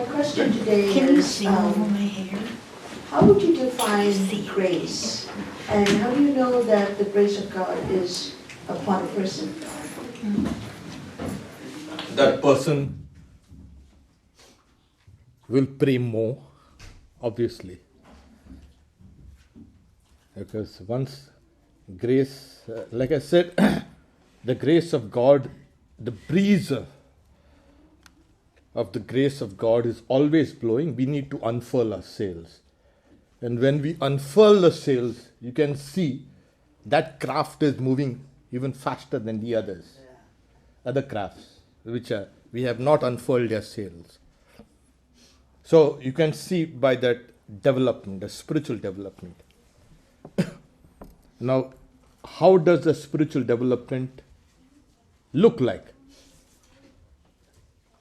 my question today Can you is, see all my hair? how would you define grace? And how do you know that the grace of God is upon a person? That person will pray more, obviously. Because once grace, like I said, the grace of God, the breeze of the grace of God is always blowing. We need to unfurl our sails. And when we unfurl the sails, you can see that craft is moving even faster than the others. Other crafts, which we have not unfurled their sails. So you can see by that development, the spiritual development. Now, how does the spiritual development look like?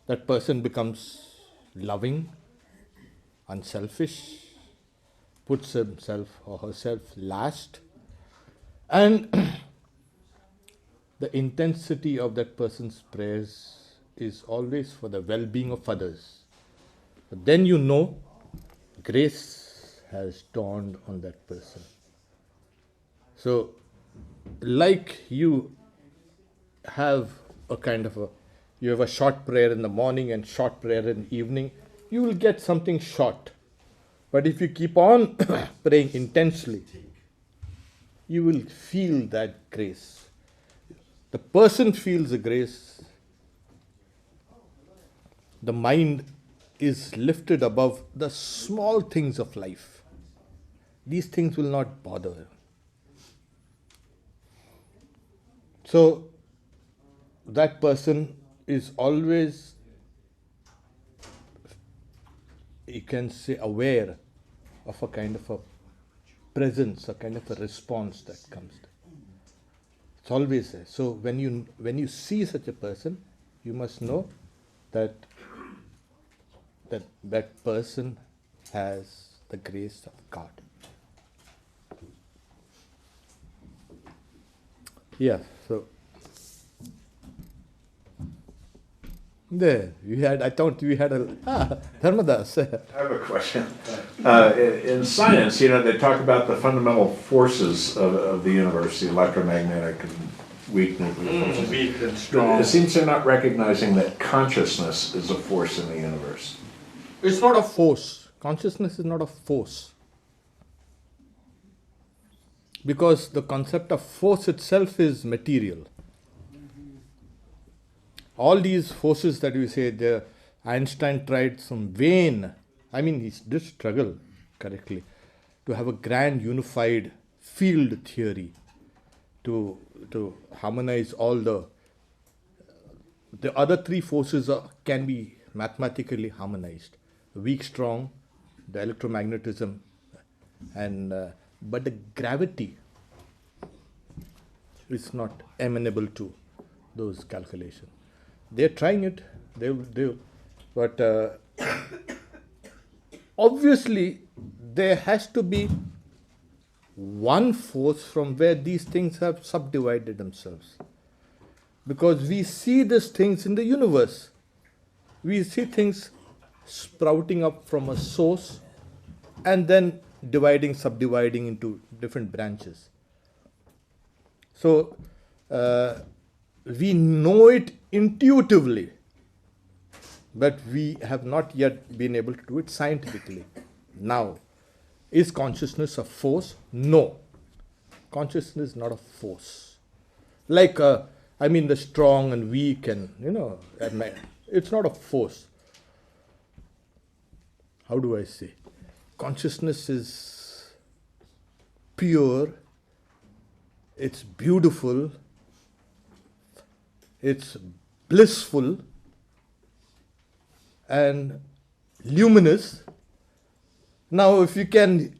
That person becomes loving, unselfish, puts himself or herself last, and the intensity of that person's prayers is always for the well-being of others. But then you know grace has dawned on that person. So, like you have a kind of you have a short prayer in the morning and short prayer in the evening, you will get something short. But if you keep on praying intensely, you will feel that grace. The person feels the grace. The mind is lifted above the small things of life. These things will not bother. So, that person is always, you can say, aware of a kind of a presence, a kind of a response that comes. It's always there. So when you see such a person, you must know that that person has the grace of God. Yeah, so there, I thought you had Dharmadas. I have a question. In science, they talk about the fundamental forces of the universe, the electromagnetic and weak nuclear forces. Weak and strong. It seems they're not recognizing that consciousness is a force in the universe. It's not a force. Consciousness is not a force. Because the concept of force itself is material. All these forces that we say, Einstein tried some vain, he did struggle correctly, to have a grand unified field theory to harmonize all the other three forces can be mathematically harmonized. Weak, strong, the electromagnetism, and but the gravity is not amenable to those calculations. They're trying it, but obviously there has to be one force from where these things have subdivided themselves. Because we see these things in the universe. We see things sprouting up from a source and then subdividing into different branches. So, we know it intuitively, but we have not yet been able to do it scientifically. Now, is consciousness a force? No. Consciousness is not a force. Like, the strong and weak and, it's not a force. How do I say? Consciousness is pure, it's beautiful, it's blissful and luminous. Now, if you can,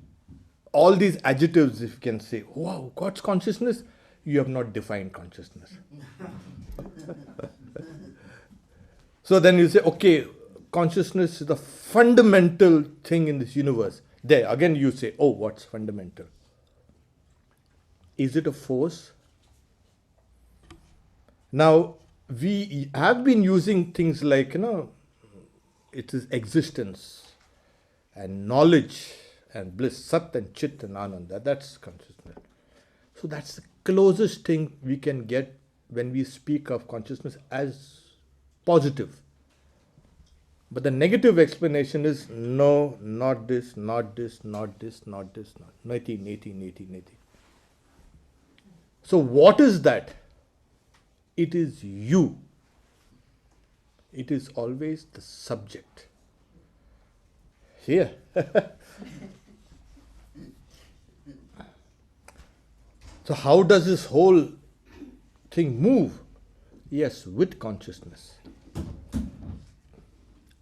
all these adjectives, if you can say, wow, God's consciousness, you have not defined consciousness. So then you say, okay, consciousness is the fundamental thing in this universe. There, again you say, oh, what's fundamental? Is it a force? Now, we have been using things like, it is existence and knowledge and bliss, Sat and Chit and Ananda, that's consciousness. So that's the closest thing we can get when we speak of consciousness as positive. But the negative explanation is no, not this, not this, not this, not this, not neti, neti, neti, neti. So what is that? It is you. It is always the subject. Here. So how does this whole thing move? Yes, with consciousness.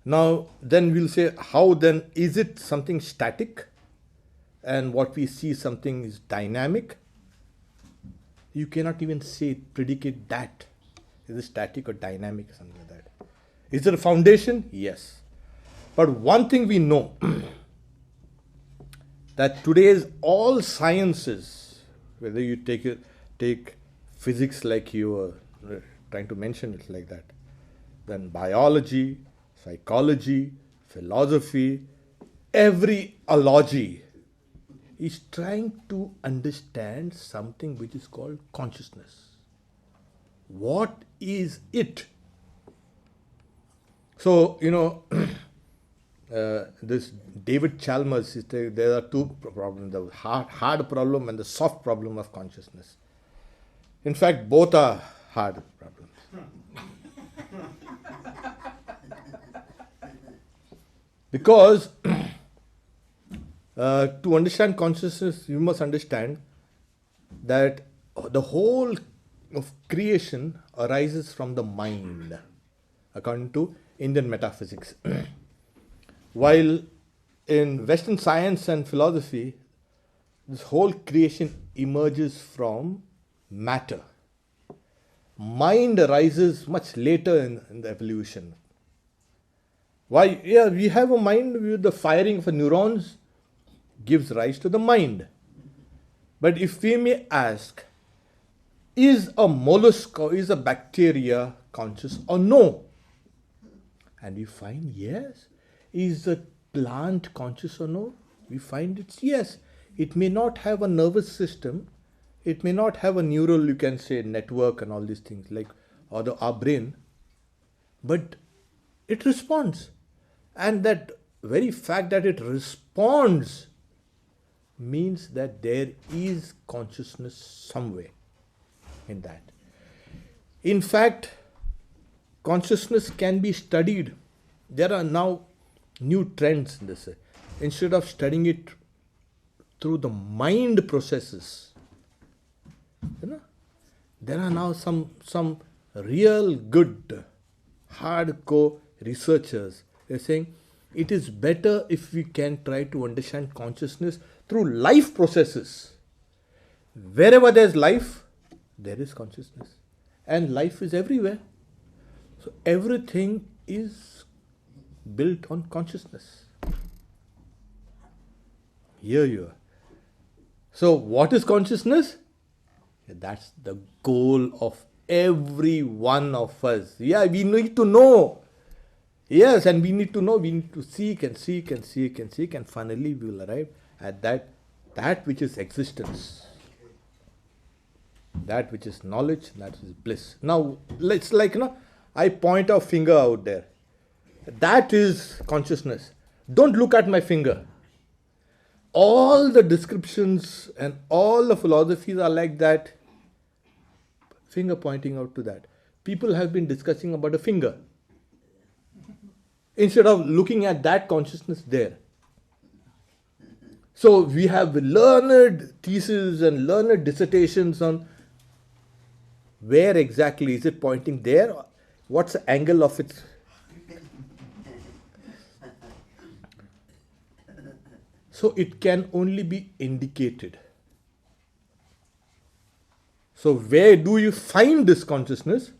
Now, then we'll say, how then is it something static? And what we see something is dynamic? You cannot even say, predicate that. Is it static or dynamic or something like that? Is it a foundation? Yes. But one thing we know, that today's all sciences, whether you take physics like you were trying to mention it like that, then biology, psychology, philosophy, every ology is trying to understand something which is called consciousness. What is it? So, this David Chalmers, there are two problems, the hard problem and the soft problem of consciousness. In fact, both are hard problems. Because to understand consciousness, you must understand that the whole of creation arises from the mind, according to Indian metaphysics. While in Western science and philosophy, this whole creation emerges from matter. Mind arises much later in the evolution. Why? Yeah, we have a mind with the firing of neurons gives rise to the mind. But if we may ask, is a mollusk or is a bacteria conscious or no? And we find yes. Is a plant conscious or no? We find it's yes. It may not have a nervous system. It may not have a neural, you can say, network and all these things like our brain. But it responds. And that very fact that it responds means that there is consciousness somewhere in that. In fact, consciousness can be studied. There are now new trends in this. Instead of studying it through the mind processes, there are now some real good, hardcore researchers. They're saying it is better if we can try to understand consciousness through life processes. Wherever there's life, there is consciousness. And life is everywhere. So everything is built on consciousness. Here you are. So what is consciousness? That's the goal of every one of us. Yeah, we need to know. Yes, and we need to know, we need to seek and seek and seek and seek, and finally we will arrive at that which is existence. That which is knowledge, that is bliss. Now, it's like, I point a finger out there. That is consciousness. Don't look at my finger. All the descriptions and all the philosophies are like that. Finger pointing out to that. People have been discussing about a finger, instead of looking at that consciousness there. So we have learned theses and learned dissertations on where exactly is it pointing there? What's the angle of its... So it can only be indicated. So where do you find this consciousness?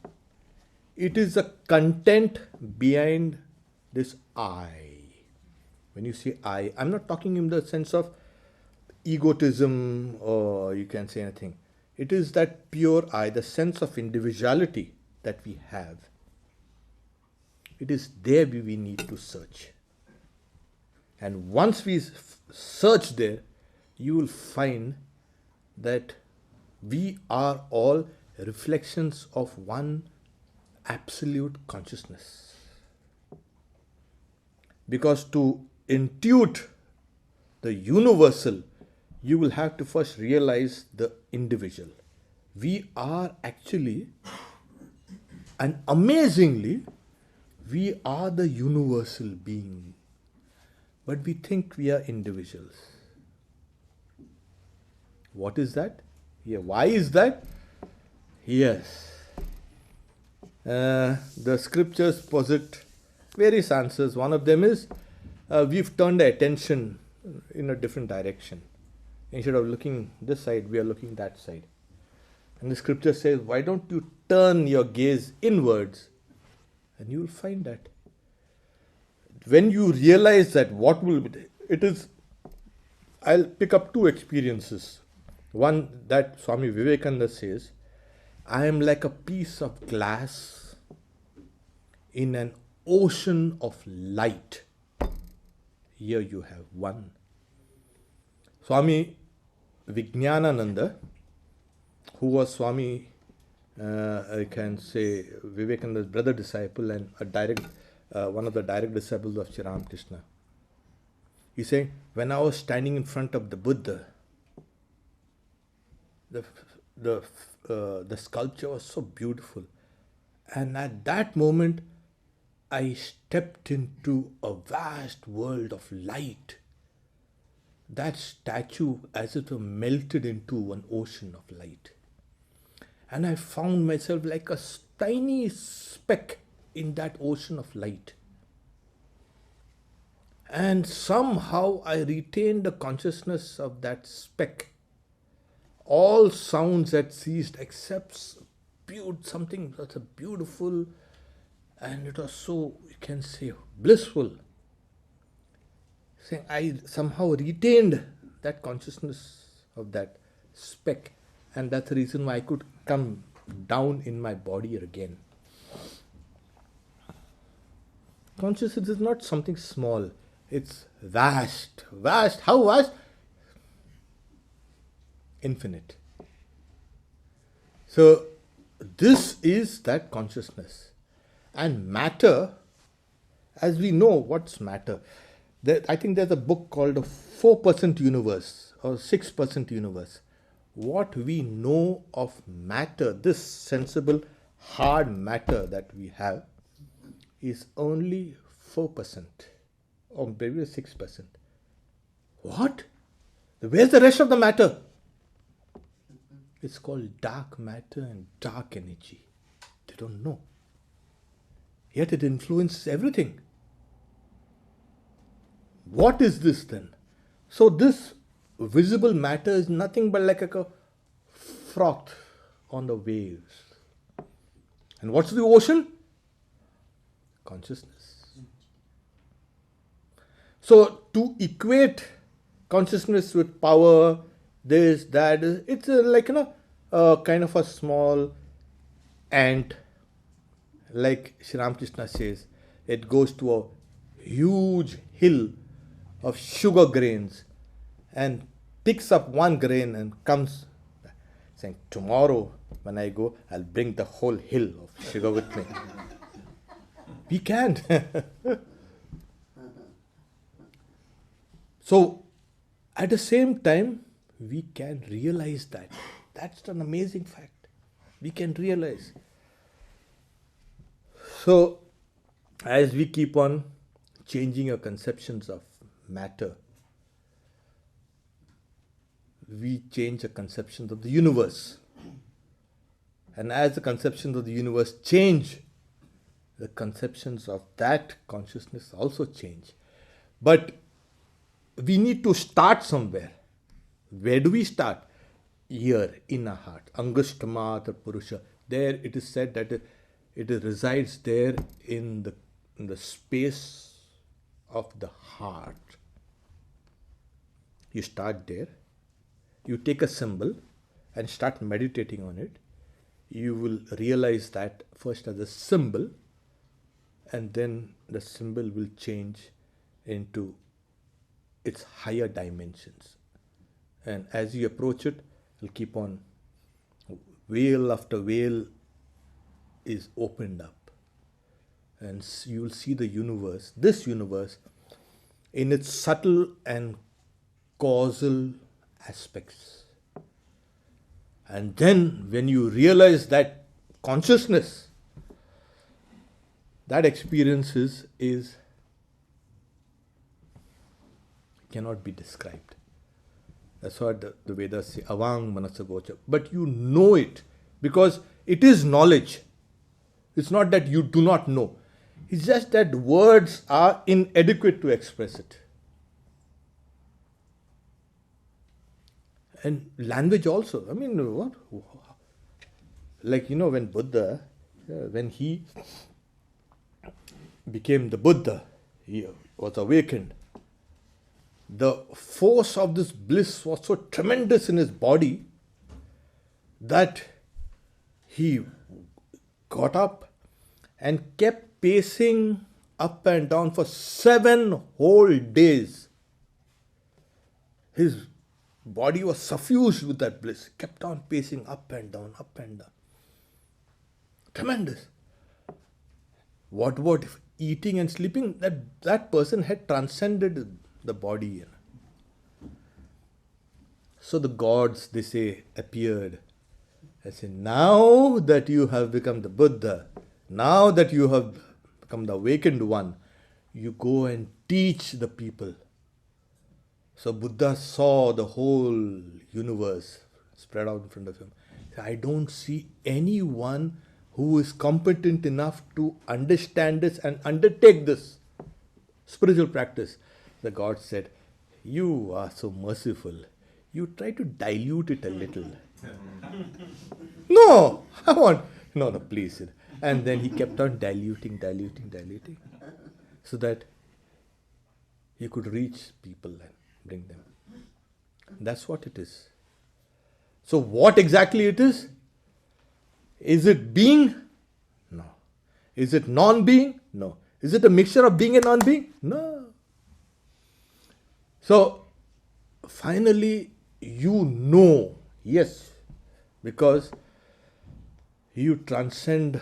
It is the content behind this I. When you say I, I'm not talking in the sense of egotism or you can say anything. It is that pure I, the sense of individuality that we have. It is there we need to search. And once we search there, you will find that we are all reflections of one absolute consciousness. Because to intuit the universal, you will have to first realize the individual. We are actually, and amazingly, we are the universal being. But we think we are individuals. What is that? Yeah, why is that? Yes. The scriptures posit various answers. One of them is we've turned our attention in a different direction. Instead of looking this side, we are looking that side. And the scripture says, why don't you turn your gaze inwards? And you will find that. When you realize that, what will be, it is, I'll pick up two experiences. One that Swami Vivekananda says, I am like a piece of glass in an ocean of light. Here you have one. Swami Vivekananda, who was Swami, I can say, Vivekananda's brother disciple and one of the direct disciples of Sri Ramakrishna. He said, when I was standing in front of the Buddha, the sculpture was so beautiful. And at that moment, I stepped into a vast world of light. That statue as it were melted into an ocean of light. And I found myself like a tiny speck in that ocean of light. And somehow I retained the consciousness of that speck. All sounds had ceased except something that's a beautiful, and it was so, you can say, blissful. Saying I somehow retained that consciousness of that speck, and that's the reason why I could come down in my body again. Consciousness is not something small. It's vast. Vast. How vast? Infinite. So, this is that consciousness. And matter, as we know what's matter, I think there's a book called a 4% universe or 6% universe. What we know of matter, this sensible hard matter that we have, is only 4% or maybe 6%. What? Where's the rest of the matter? It's called dark matter and dark energy. They don't know. Yet it influences everything. What is this then? So this visible matter is nothing but like a froth on the waves. And what's the ocean? Consciousness. So to equate consciousness with power, this, that, it's like, kind of a small ant. Like Sri Ramakrishna says, it goes to a huge hill of sugar grains and picks up one grain and comes saying, tomorrow when I go, I'll bring the whole hill of sugar with me. We can't. So, at the same time, we can realize that. That's an amazing fact. We can realize. So, as we keep on changing our conceptions of matter, we change the conceptions of the universe. And as the conceptions of the universe change, the conceptions of that consciousness also change. But we need to start somewhere. Where do we start? Here, in our heart. Angushtama Purusha. There it is said that it resides there in the space of the heart. You start there. You take a symbol and start meditating on it. You will realize that first as a symbol, and then the symbol will change into its higher dimensions. And as you approach it, it'll keep on, veil after veil is opened up. And you'll see the universe, this universe, in its subtle and causal aspects. And then when you realize that consciousness, that experience is cannot be described. That's what the Vedas say, avang manasagocha. But you know it, because it is knowledge. It's not that you do not know. It's just that words are inadequate to express it. And language also. I mean, what? Like, when Buddha, when he became the Buddha, he was awakened. The force of this bliss was so tremendous in his body that he got up and kept pacing up and down for 7 whole days. His body was suffused with that bliss. Kept on pacing up and down, up and down. Tremendous. What about eating and sleeping? That person had transcended the body. So the gods, they say, appeared. I say, now that you have become the Buddha, now that you have become the awakened one, you go and teach the people. So Buddha saw the whole universe spread out in front of him. I don't see anyone who is competent enough to understand this and undertake this spiritual practice. The God said, you are so merciful. You try to dilute it a little. No, please. And then he kept on diluting, so that he could reach people and bring them. That's what it is. So what exactly it is? Is it being? No. Is it non-being? No. Is it a mixture of being and non-being? No. So finally you know, yes, because you transcend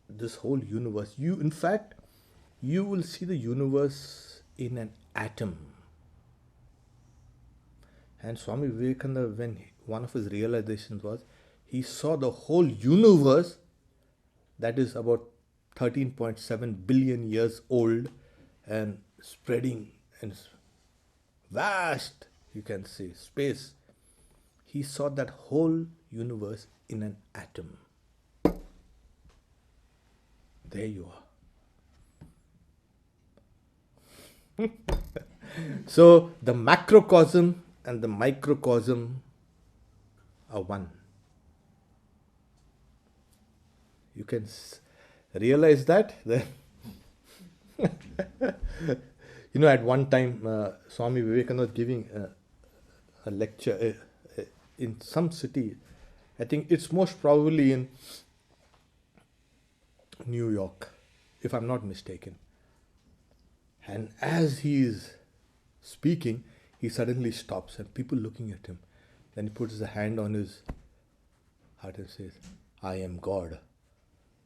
this whole universe. In fact, you will see the universe in an atom. And Swami Vivekananda, one of his realizations was, he saw the whole universe, that is about 13.7 billion years old and spreading and vast, you can say, space. He saw that whole universe in an atom. There you are. So the macrocosm and the microcosm are one. You can realize that. At one time, Swami Vivekananda was giving a lecture in some city. I think it's most probably in New York, if I'm not mistaken. And as he is speaking, he suddenly stops and people looking at him. Then he puts his hand on his heart and says, I am God.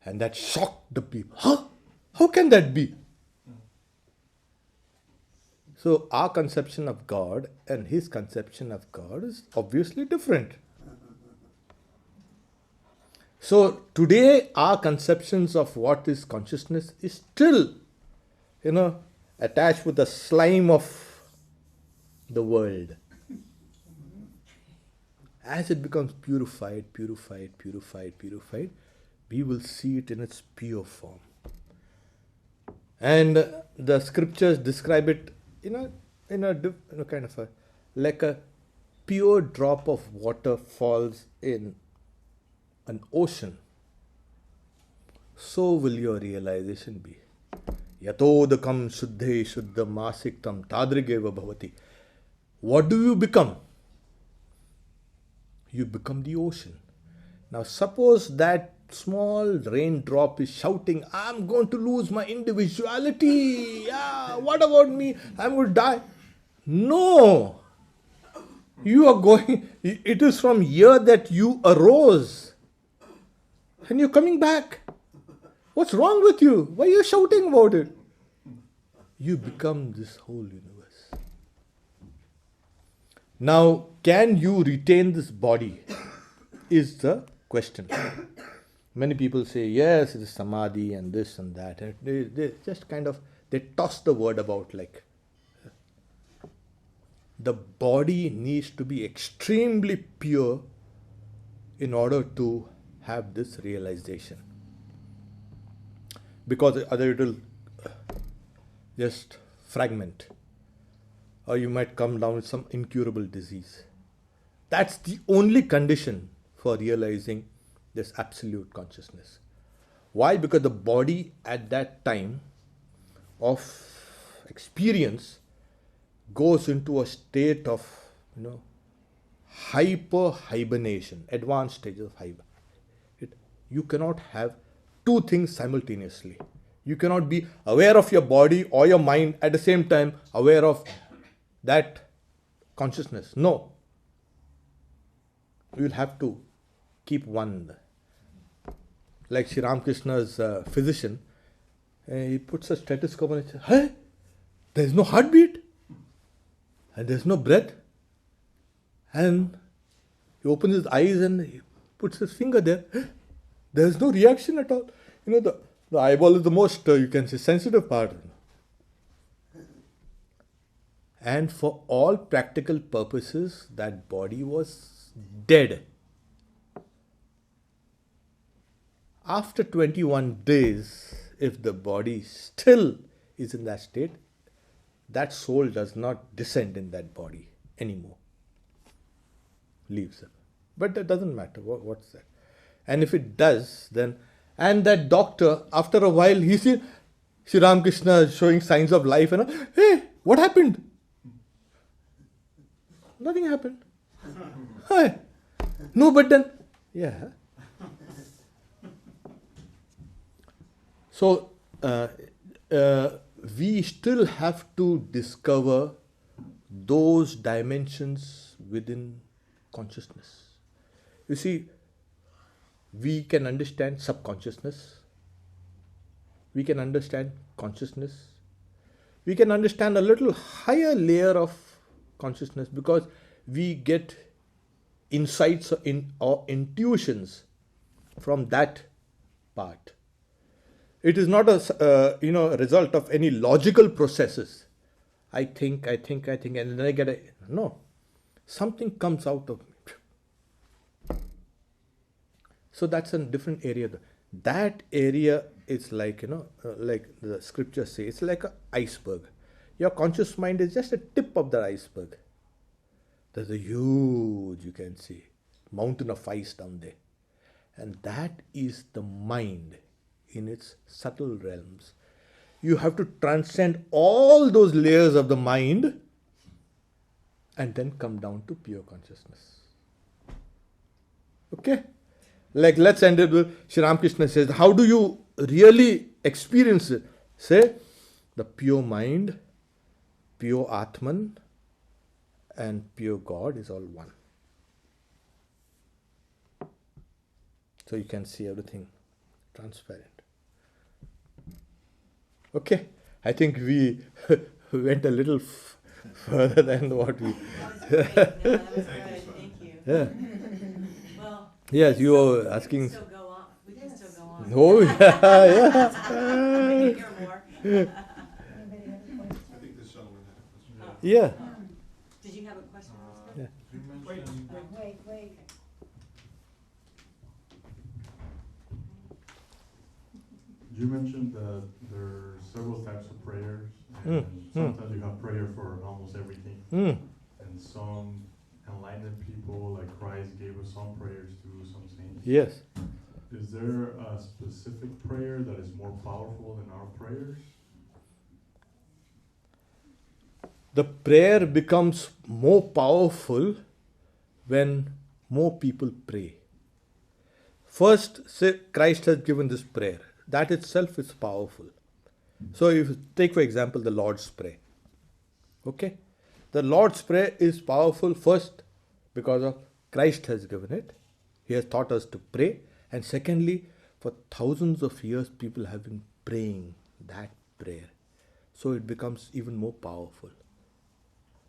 And that shocked the people. Huh? How can that be? So our conception of God and his conception of God is obviously different. So today our conceptions of what is consciousness is still, attached with the slime of the world. As it becomes purified, we will see it in its pure form. And the scriptures describe it in a kind of like a pure drop of water falls in an ocean. So will your realization be. Yatodakam shuddhe shuddham asiktam tadrigeva bhavati. What do you become? You become the ocean. Now suppose that small raindrop is shouting, I'm going to lose my individuality. Yeah, what about me? I'm going to die. No. You are going, it is from here that you arose. And you're coming back. What's wrong with you? Why are you shouting about it? You become this whole universe. Now, can you retain this body? Is the question. Many people say, yes, it is samadhi and this and that. And they just kind of, they toss the word about like. The body needs to be extremely pure in order to have this realization. Because other it will just fragment. Or you might come down with some incurable disease. That's the only condition for realizing this absolute consciousness. Why? Because the body at that time of experience goes into a state of, hyper hibernation, advanced stages of hibernation. You cannot have two things simultaneously. You cannot be aware of your body or your mind at the same time aware of that consciousness. No. You will have to keep one. Like Sri Ramakrishna's physician, he puts a stethoscope and he says, hey, there is no heartbeat and there is no breath. And he opens his eyes and he puts his finger there. There is no reaction at all. The eyeball is the most, you can say, sensitive part. And for all practical purposes, that body was dead. After 21 days, if the body still is in that state, that soul does not descend in that body anymore. Leaves it. But that doesn't matter. What's that? And if it does, then, and that doctor, after a while, he sees Sri Ramakrishna showing signs of life, and hey, what happened? Nothing happened. Hey. No, but then, yeah. So, we still have to discover those dimensions within consciousness. You see, we can understand subconsciousness. We can understand consciousness. We can understand a little higher layer of consciousness because we get insights or intuitions from that part. It is not a result of any logical processes. I think, and then I get no. Something comes out of it. So that's a different area. That area is like, like the scriptures say, it's like an iceberg. Your conscious mind is just a tip of the iceberg. There's a huge, you can see, mountain of ice down there. And that is the mind in its subtle realms. You have to transcend all those layers of the mind and then come down to pure consciousness. Okay? Like, let's end it with Sri Ramakrishna says, how do you really experience it? Say, the pure mind, pure Atman, and pure God is all one. So you can see everything transparent. Okay, I think we went a little further than what we... That was great. Thank you. Yeah. Well, Yes, you were asking... We can still go on. We can still go on. Oh, yeah, yeah. We can hear more. I think this gentleman had a question. Yeah. Did you have a question? Yeah. You mentioned, Wait. you mentioned that there are several types of prayers, and sometimes you have prayer for almost everything. And some enlightened people, like Christ, gave us some prayers to some saints. Yes. Is there a specific prayer that is more powerful than our prayers? The prayer becomes more powerful when more people pray. First, say Christ has given this prayer. That itself is powerful. So if you take for example the Lord's Prayer. Okay? The Lord's Prayer is powerful first because of Christ has given it. He has taught us to pray. And secondly, for thousands of years people have been praying that prayer. So it becomes even more powerful.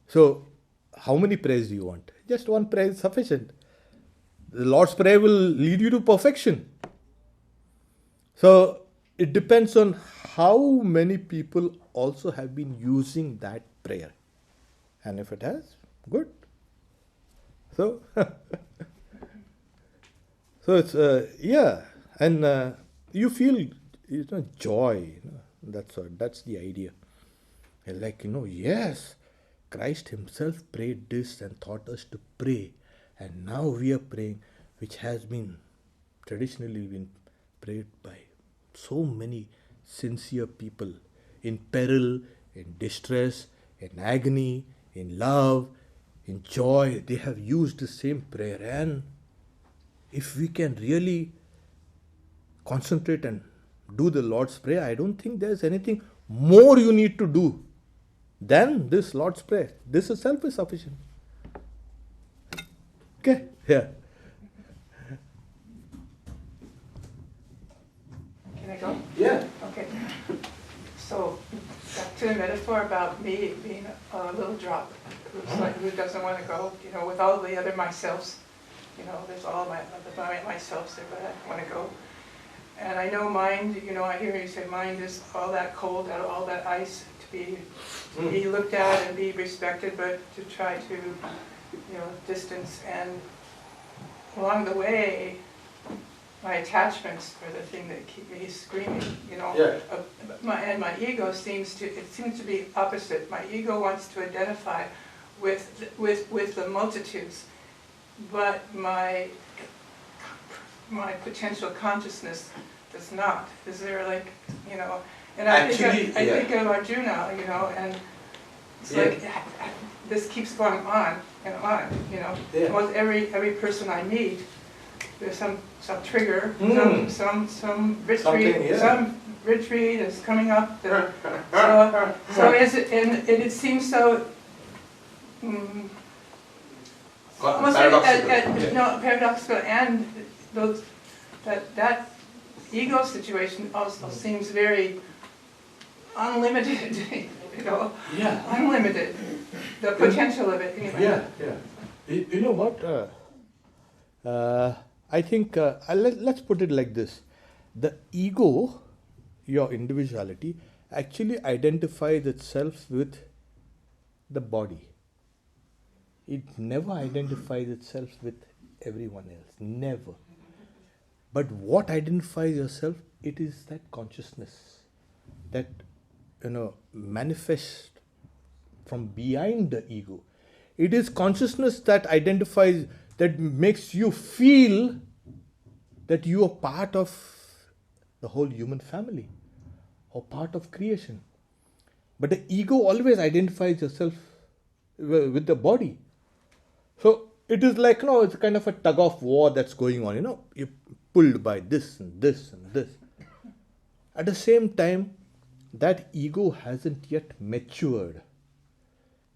So how many prayers do you want? Just one prayer is sufficient. The Lord's Prayer will lead you to perfection. So it depends on how many people also have been using that prayer. And if it has, good. So, so it's, and you feel, joy. That's the idea. And like, yes, Christ himself prayed this and taught us to pray. And now we are praying, which has been traditionally been prayed by so many sincere people in peril, in distress, in agony, in love, in joy. They have used the same prayer. And if we can really concentrate and do the Lord's Prayer, I don't think there's anything more you need to do than this Lord's Prayer. This itself is sufficient. Okay? Yeah. Can I go? Yeah. Okay. So, back to the metaphor about me being a little drop, who doesn't want to go, with all the other myselfs. There's all my myselfs there, but I want to go. And I know mind, I hear you say mind is all that cold, all that ice to be looked at and be respected, but to try to distance, and along the way, my attachments are the thing that keep me screaming, my ego seems to be opposite. My ego wants to identify with the multitudes, but my potential consciousness does not. Is there and I think of Arjuna, and it's like this keeps going on and on, Almost every person I meet, there's some trigger, some retreat, some retreat is coming up. So is it, and it seems so almost paradoxical, and that ego situation also seems very unlimited. Unlimited, the potential of it anyway. You know what? I think, let's put it like this. The ego, your individuality, actually identifies itself with the body. It never identifies itself with everyone else. Never. But what identifies yourself, it is that consciousness that manifest from behind the ego. It is consciousness that identifies, that makes you feel that you are part of the whole human family or part of creation. But the ego always identifies yourself with the body. So it is like, it's kind of a tug of war that's going on, you're pulled by this and this and this. At the same time, that ego hasn't yet matured.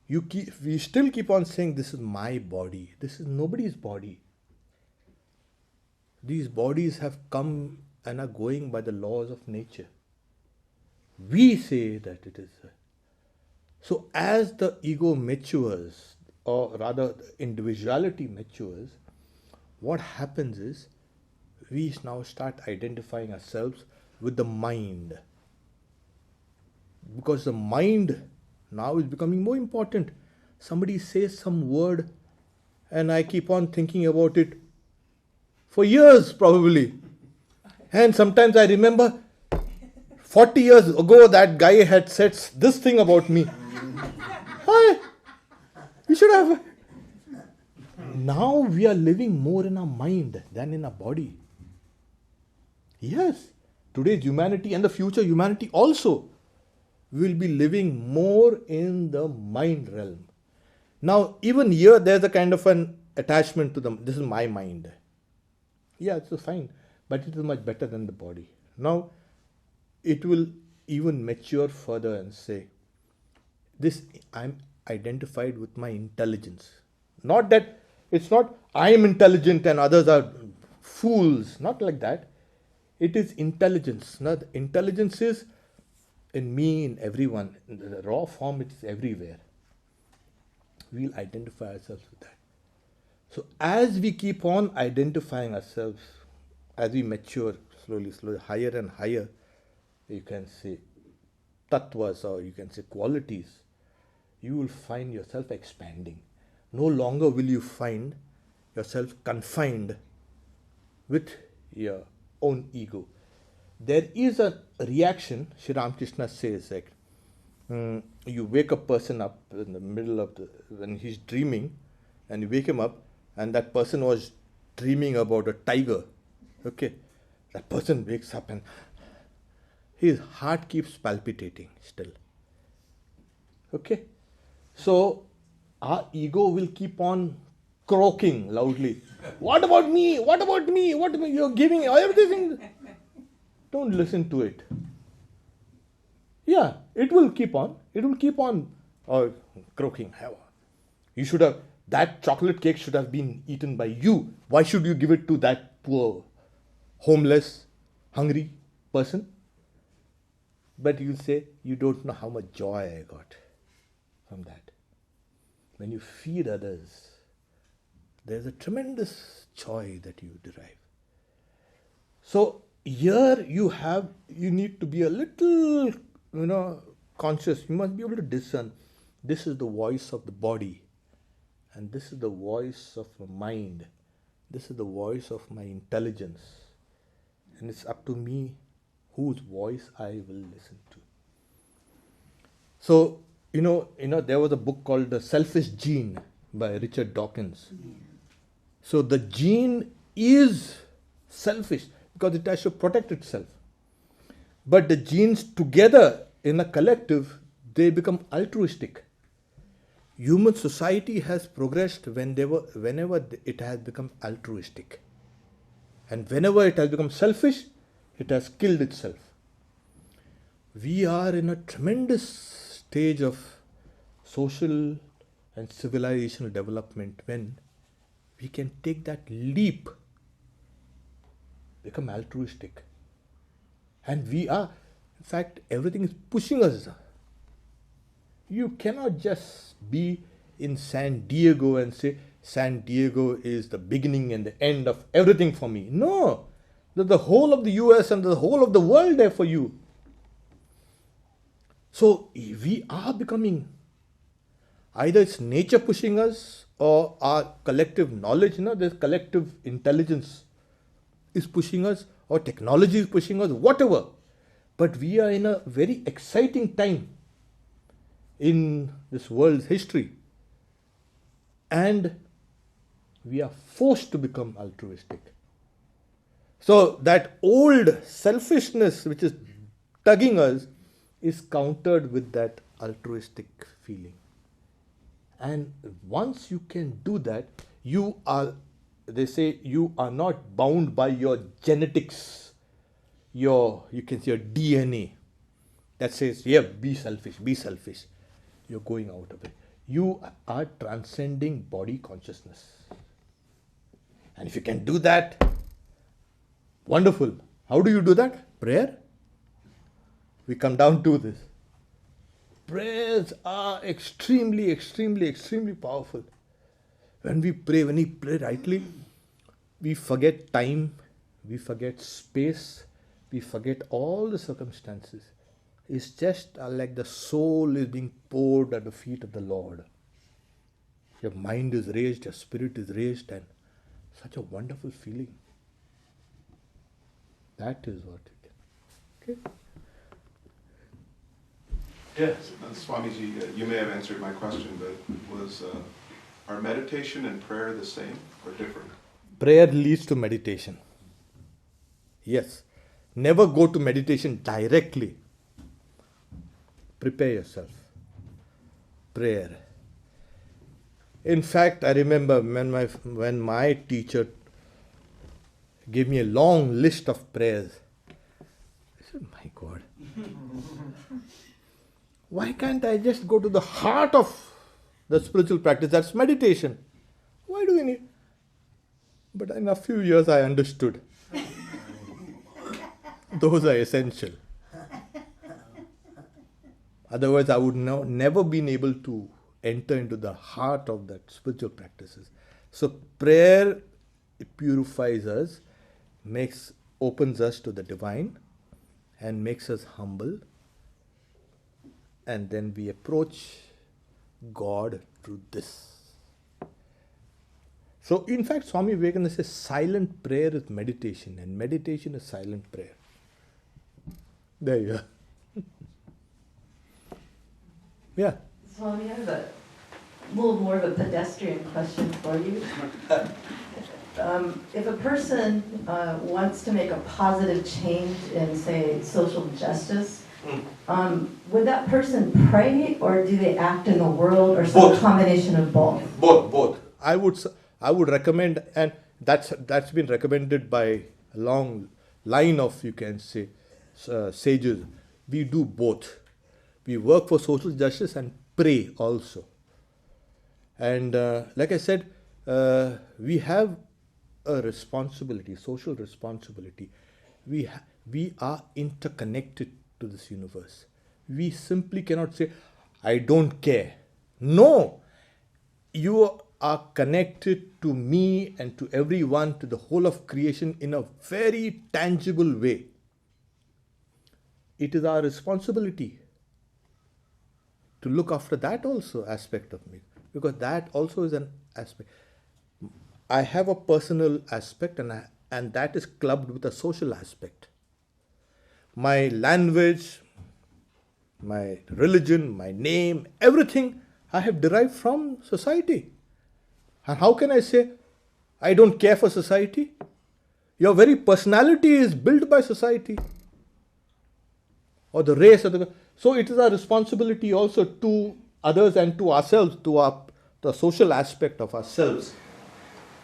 We still keep on saying, this is my body. This is nobody's body. These bodies have come and are going by the laws of nature. We say that it is. So as the ego matures, or rather the individuality matures, what happens is, we now start identifying ourselves with the mind. Because the mind now is becoming more important. Somebody says some word and I keep on thinking about it for years probably. And sometimes I remember 40 years ago that guy had said this thing about me. Hi, we should have. Now we are living more in our mind than in our body. Yes, today's humanity and the future humanity also will be living more in the mind realm. Now, even here, there's a kind of an attachment to them. This is my mind. Yeah, it's fine, but it is much better than the body. Now, it will even mature further and say, this, I'm identified with my intelligence. Not that, it's not I am intelligent and others are fools, not like that. It is intelligence. Now, the intelligence is in me, in everyone. In the raw form, it is everywhere. We'll identify ourselves with that. So as we keep on identifying ourselves, as we mature slowly, higher and higher, you can say tattvas, or you can say qualities, you will find yourself expanding. No longer will you find yourself confined with your own ego. There is a reaction, Sri Ramakrishna says, like, you wake a person up in the middle of when he's dreaming, and you wake him up, and that person was dreaming about a tiger. Okay, that person wakes up and his heart keeps palpitating still. Okay, so our ego will keep on croaking loudly. What about me? What about me? What about me? You're giving everything. Don't listen to it. Yeah, it will keep on. It will keep on croaking. You should have, that chocolate cake should have been eaten by you. Why should you give it to that poor, homeless, hungry person? But you say, you don't know how much joy I got from that. When you feed others, there's a tremendous joy that you derive. So here you need to be a little, conscious. You must be able to discern. This is the voice of the body, and this is the voice of the mind. This is the voice of my intelligence. And it's up to me whose voice I will listen to. So, there was a book called The Selfish Gene by Richard Dawkins. So the gene is selfish because it has to protect itself. But the genes together in a collective, they become altruistic. Human society has progressed whenever it has become altruistic. And whenever it has become selfish, it has killed itself. We are in a tremendous stage of social and civilizational development when we can take that leap, become altruistic. And we are, in fact, everything is pushing us. You cannot just be in San Diego and say, San Diego is the beginning and the end of everything for me. No, there's the whole of the US and the whole of the world there for you. So we are becoming, either it's nature pushing us or our collective knowledge, this collective intelligence is pushing us, or technology is pushing us, whatever. But we are in a very exciting time in this world's history. And we are forced to become altruistic. So that old selfishness which is tugging us is countered with that altruistic feeling. And once you can do that, they say you are not bound by your genetics, you can say your DNA that says, yeah, be selfish. You're going out of it. You are transcending body consciousness. And if you can do that, wonderful. How do you do that? Prayer. We come down to this. Prayers are extremely, extremely, extremely powerful. When we pray rightly, we forget time, we forget space, we forget all the circumstances. It's just like the soul is being poured at the feet of the Lord. Your mind is raised, your spirit is raised, and such a wonderful feeling. That is what it is. Okay? Yes, Swamiji, you may have answered my question, but are meditation and prayer the same or different? Prayer leads to meditation. Yes. Never go to meditation directly. Prepare yourself. Prayer. In fact, I remember when my teacher, gave me a long list of prayers. I said, my God, why can't I just go to the heart of the spiritual practice? That's meditation. Why do we need? But in a few years I understood. Those are essential. Otherwise I would never been able to enter into the heart of that spiritual practices. So prayer, it purifies us, opens us to the divine and makes us humble. And then we approach God through this. So in fact, Swami Vivekananda says silent prayer is meditation and meditation is silent prayer. There you are. Yeah. Swami, I have a little more of a pedestrian question for you. If a person wants to make a positive change in, say, social justice, would that person pray or do they act in the world or some Both. combination of both? Both. I would recommend, and that's been recommended by a long line of, you can say, sages. We do both. We work for social justice and pray also. And like I said, we have a responsibility, social responsibility. We are interconnected to this universe. We simply cannot say, I don't care. No, you are connected to me and to everyone, to the whole of creation in a very tangible way. It is our responsibility to look after that also aspect of me, because that also is an aspect. I have a personal aspect and that is clubbed with a social aspect. My language, my religion, my name, everything I have derived from society. And how can I say, I don't care for society? Your very personality is built by society. Or the race. So it is our responsibility also to others and to ourselves, to the social aspect of ourselves,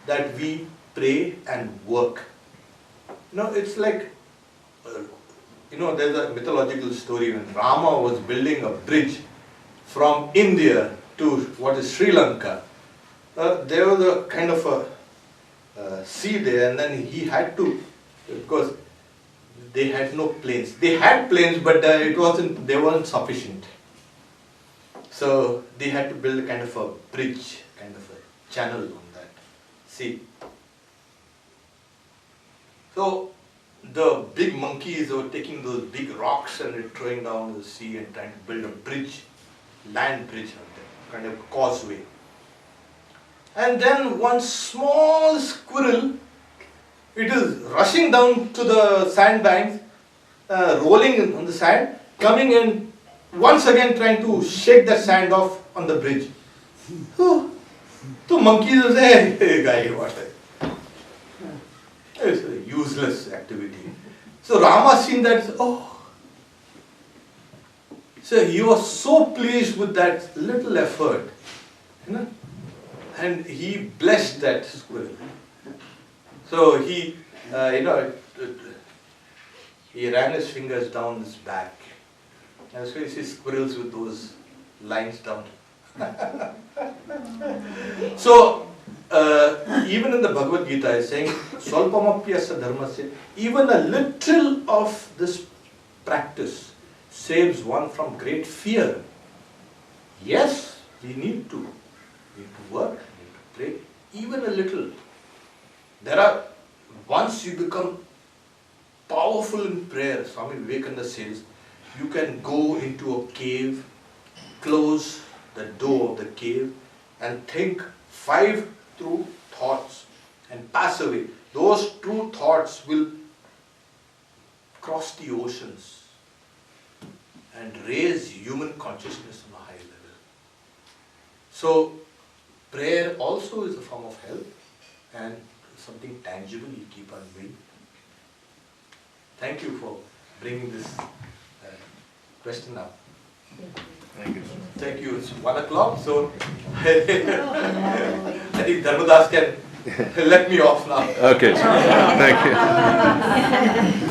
that we pray and work. It's like, there's a mythological story when Rama was building a bridge from India to what is Sri Lanka. There was a kind of a sea there, and then he had to, because they had no planes. They had planes, but they weren't sufficient. So they had to build a kind of a bridge, kind of a channel on that sea. So the big monkeys were taking those big rocks and throwing down the sea and trying to build a bridge, land bridge on there, kind of a causeway. And then one small squirrel, it is rushing down to the sandbanks, rolling on the sand, coming in, once again trying to shake the sand off on the bridge. So monkeys will say, hey guy, what? It's a useless activity. So Rama seen that, so he was so pleased with that little effort, and he blessed that squirrel. So he, he ran his fingers down his back. And so you see squirrels with those lines down. So, even in the Bhagavad Gita is saying, Swalpamapyasa dharmasya, even a little of this practice saves one from great fear. Yes, we need to work, we need to pray, even a little. Once you become powerful in prayer, Swami Vivekananda says, you can go into a cave, close the door of the cave and think 5 true thoughts and pass away. Those true thoughts will cross the oceans and raise human consciousness on a high level. So prayer also is a form of help and something tangible you keep on doing. Thank you for bringing this question up. Thank you. Thank you. It's 1 o'clock, so I think Dharmadas can Let me off now. Okay, thank you.